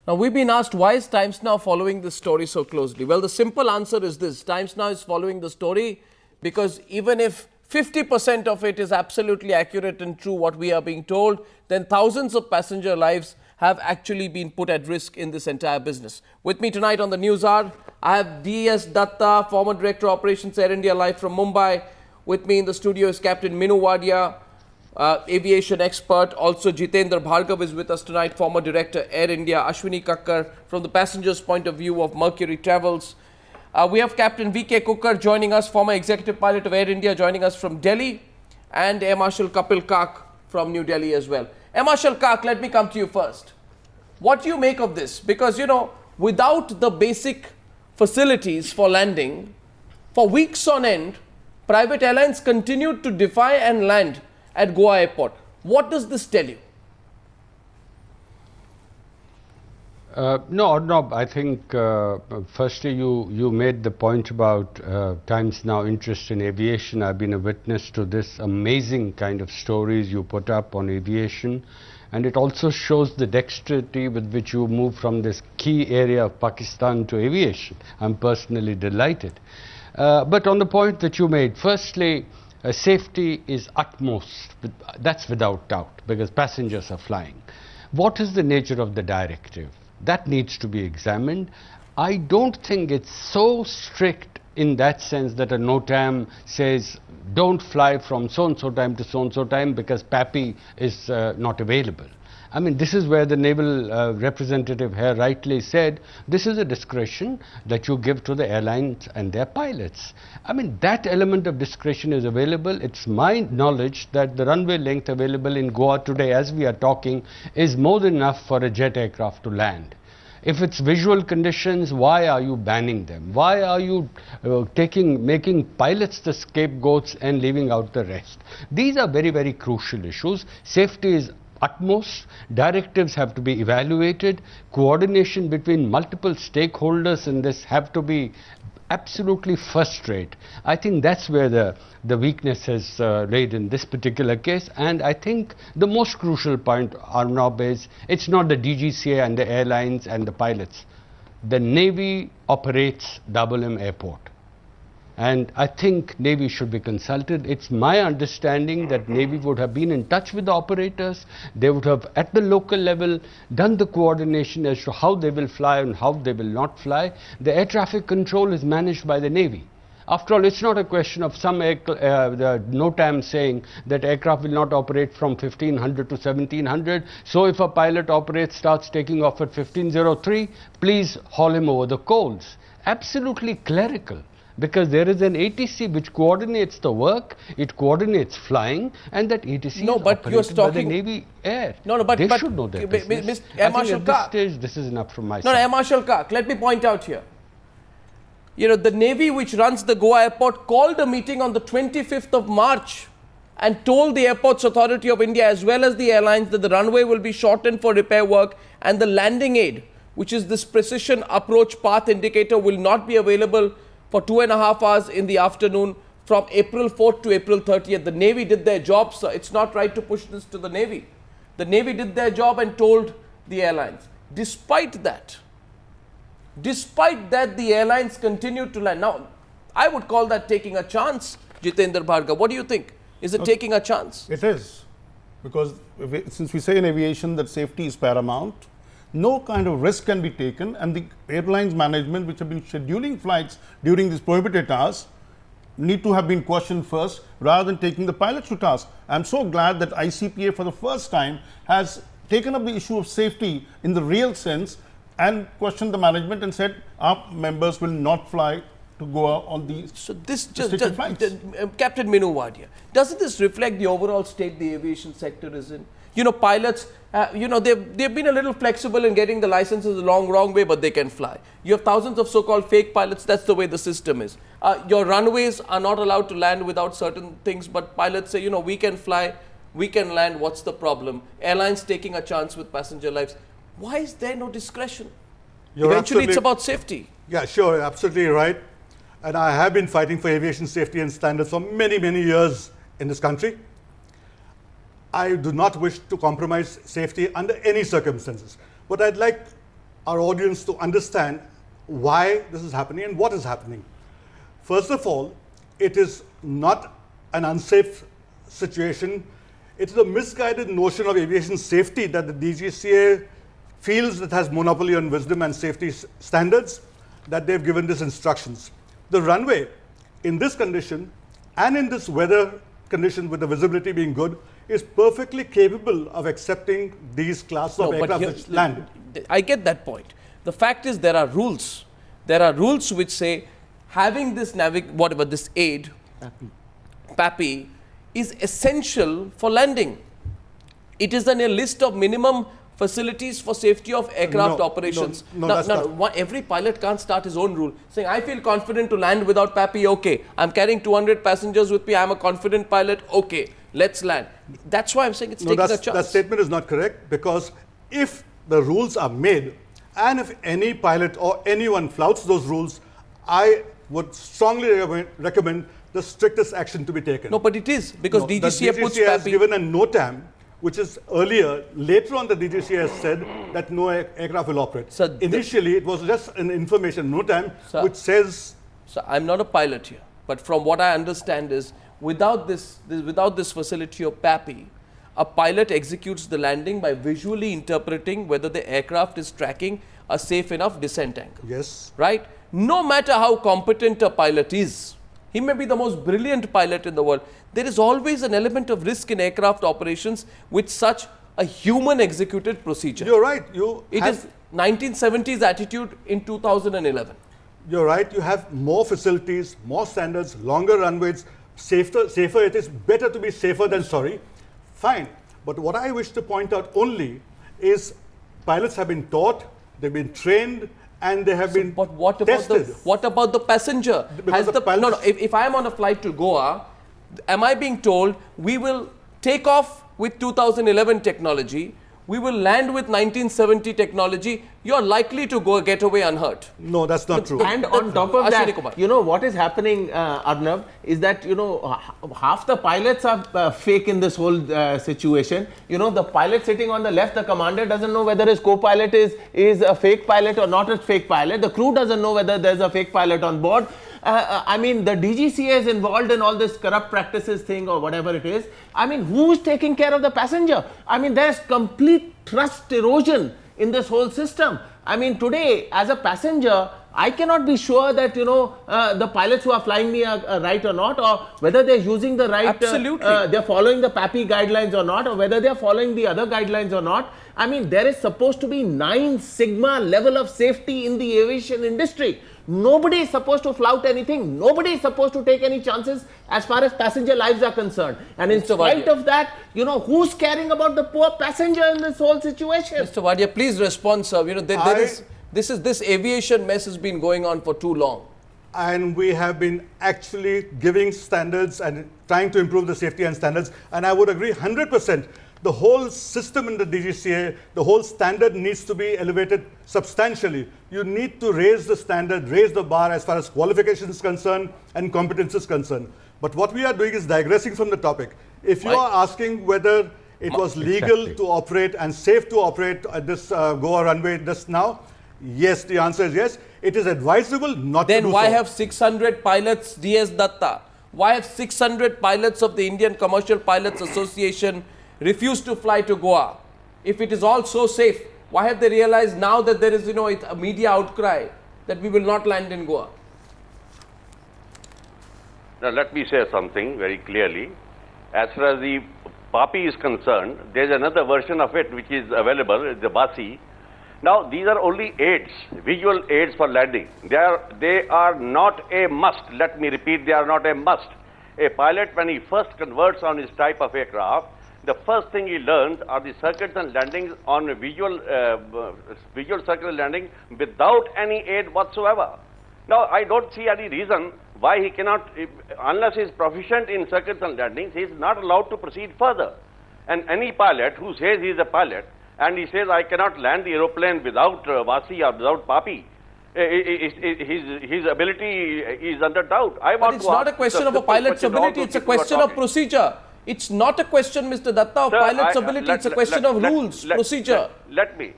Now, we've been asked, why is Times Now following this story so closely? Well, the simple answer is this. Times Now is following the story because even if 50% of it is absolutely accurate and true, what we are being told, then thousands of passenger lives have actually been put at risk in this entire business. With me tonight on the News Hour, I have D.S. Datta, former Director Operations Air India, live from Mumbai. With me in the studio is Captain Minu Wadia, aviation expert. Also, Jitendra Bhargav is with us tonight, former Director, Air India. Ashwini Kakkar, from the passenger's point of view of Mercury Travels. We have Captain V.K. Kukkar joining us, former Executive Pilot of Air India, joining us from Delhi, and Air Marshal Kapil Kak from New Delhi as well. Air Marshal Kak, let me come to you first. What do you make of this? Because, without the basic facilities for landing, for weeks on end, private airlines continued to defy and land at Goa airport. What does this tell you? No, I think firstly you made the point about Times Now interest in aviation. I've been a witness to this amazing kind of stories you put up on aviation, and it also shows the dexterity with which you move from this key area of Pakistan to aviation. I'm personally delighted. But on the point that you made, firstly, safety is utmost, that's without doubt, because passengers are flying. What is the nature of the directive? That needs to be examined. I don't think it's so strict in that sense that a NOTAM says don't fly from so-and-so time to so-and-so time because PAPI is not available. I mean, this is where the naval representative here rightly said, this is a discretion that you give to the airlines and their pilots. I mean, that element of discretion is available. It's my knowledge that the runway length available in Goa today, as we are talking, is more than enough for a jet aircraft to land. If it's visual conditions, why are you banning them? Why are you making pilots the scapegoats and leaving out the rest? These are very, very crucial issues. Safety is utmost. Directives have to be evaluated. Coordination between multiple stakeholders in this have to be absolutely first rate. I think that's where the weakness is laid in this particular case. And I think the most crucial point, Arnab, is it's not the DGCA and the airlines and the pilots. The Navy operates Double M Airport. And I think Navy should be consulted. It's my understanding that Navy would have been in touch with the operators. They would have, at the local level, done the coordination as to how they will fly and how they will not fly. The air traffic control is managed by the Navy. After all, it's not a question of some the NOTAM saying that aircraft will not operate from 1500 to 1700. So if a pilot starts taking off at 1503, please haul him over the coals. Absolutely clerical. Because there is an ATC which coordinates the work, it coordinates flying, and that ATC is operated by the Navy Air. They should know their business. Air Marshal Kak, this stage, this is enough from my side. Air Marshal Kak, let me point out here. The Navy which runs the Goa airport called a meeting on the 25th of March and told the Airports Authority of India as well as the airlines that the runway will be shortened for repair work and the landing aid, which is this precision approach path indicator, will not be available for 2.5 hours in the afternoon from April 4th to April 30th. The Navy did their job, sir. It's not right to push this to the Navy. The Navy did their job and told the airlines. Despite that, the airlines continued to land. Now, I would call that taking a chance, Jitendra Bhargav. What do you think? Is it taking a chance? It is. Because since we say in aviation that safety is paramount, no kind of risk can be taken, and the airlines management which have been scheduling flights during these prohibited hours need to have been questioned first rather than taking the pilots to task. I'm so glad that ICPA for the first time has taken up the issue of safety in the real sense and questioned the management and said our members will not fly to Goa on these flights. Captain Minu Wadia, doesn't this reflect the overall state the aviation sector is in? Pilots, they've been a little flexible in getting the licenses the wrong way, but they can fly. You have thousands of so-called fake pilots. That's the way the system is. Your runways are not allowed to land without certain things, but pilots say, we can fly, we can land. What's the problem? Airlines taking a chance with passenger lives. Why is there no discretion? Eventually, it's about safety. Yeah, sure, absolutely right. And I have been fighting for aviation safety and standards for many, many years in this country. I do not wish to compromise safety under any circumstances. But I'd like our audience to understand why this is happening and what is happening. First of all, it is not an unsafe situation. It is a misguided notion of aviation safety that the DGCA feels that has monopoly on wisdom and safety standards, that they've given these instructions. The runway in this condition and in this weather condition with the visibility being good is perfectly capable of accepting these classes of aircraft which land. I get that point. The fact is there are rules. There are rules which say having this this aid, PAPI, is essential for landing. It is on a list of minimum facilities for safety of aircraft operations. Every pilot can't start his own rule saying, I feel confident to land without PAPI, okay. I'm carrying 200 passengers with me, I'm a confident pilot, okay, let's land. That's why I'm saying it's taking a chance. That statement is not correct, because if the rules are made and if any pilot or anyone flouts those rules, I would strongly recommend the strictest action to be taken. No, but it is, because DGCA puts PAPI. has given a NOTAM, which is later on the DGCA has said that no aircraft will operate. So initially, it was just an information NOTAM which says... So I'm not a pilot here, but from what I understand is, without this facility of PAPI, a pilot executes the landing by visually interpreting whether the aircraft is tracking a safe enough descent angle. Yes. Right? No matter how competent a pilot is, he may be the most brilliant pilot in the world, there is always an element of risk in aircraft operations with such a human executed procedure. You're right. It is 1970s attitude in 2011. You're right. You have more facilities, more standards, longer runways, safer. It is better to be safer than sorry. Fine. But what I wish to point out only is pilots have been taught, they've been trained, and they have been but what tested. What about the passenger? If I am on a flight to Goa, am I being told we will take off with 2011 technology, we will land with 1970 technology, you're likely to get away unhurt? No, that's not true. And on top of that, what is happening, Arnav, is that, half the pilots are fake in this whole situation. The pilot sitting on the left, the commander doesn't know whether his co-pilot is a fake pilot or not a fake pilot. The crew doesn't know whether there's a fake pilot on board. The DGCA is involved in all this corrupt practices thing or whatever it is. Who's taking care of the passenger? There's complete trust erosion in this whole system. Today, as a passenger, I cannot be sure that, the pilots who are flying me are right or not, or whether they're using the right, they're following the PAPI guidelines or not, or whether they're following the other guidelines or not. There is supposed to be 9 sigma level of safety in the aviation industry. Nobody is supposed to flout anything. Nobody is supposed to take any chances as far as passenger lives are concerned. And in spite of that, who's caring about the poor passenger in this whole situation? Mr. Wadia, please respond, sir. This aviation mess has been going on for too long. And we have been actually giving standards and trying to improve the safety and standards. And I would agree 100%. The whole system in the DGCA, the whole standard needs to be elevated substantially. You need to raise the standard, raise the bar as far as qualification is concerned and competence is concerned. But what we are doing is digressing from the topic. If you are asking whether it was legal to operate and safe to operate at this Goa runway just now, yes, the answer is yes. It is advisable not to do so. Then why have 600 pilots, DS Datta? Why have 600 pilots of the Indian Commercial Pilots Association refused to fly to Goa? If it is all so safe, why have they realized now that there is a media outcry that we will not land in Goa? Now let me say something very clearly. As far as the PAPI is concerned, there is another version of it which is available, the VASI. Now these are only aids, visual aids for landing. They are not a must. Let me repeat, they are not a must. A pilot, when he first converts on his type of aircraft, the first thing he learns are the circuits and landings on visual circuit landing without any aid whatsoever. Now, I don't see any reason why he cannot, unless he is proficient in circuits and landings, he is not allowed to proceed further. And any pilot who says he is a pilot and he says, I cannot land the aeroplane without VASI or without PAPI, his ability is under doubt. But it's not a question of a pilot's ability, it's a question of procedure. It's not a question, Mr. Datta, of pilot's ability, it's a question of rules, procedure. Let me.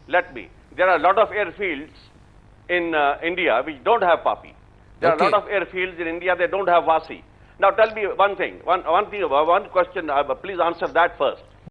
let me. There are a lot of airfields in India which don't have Papi. There are a Okay. lot of airfields in India that don't have Vasi. Now tell me one thing, one question, please answer that first.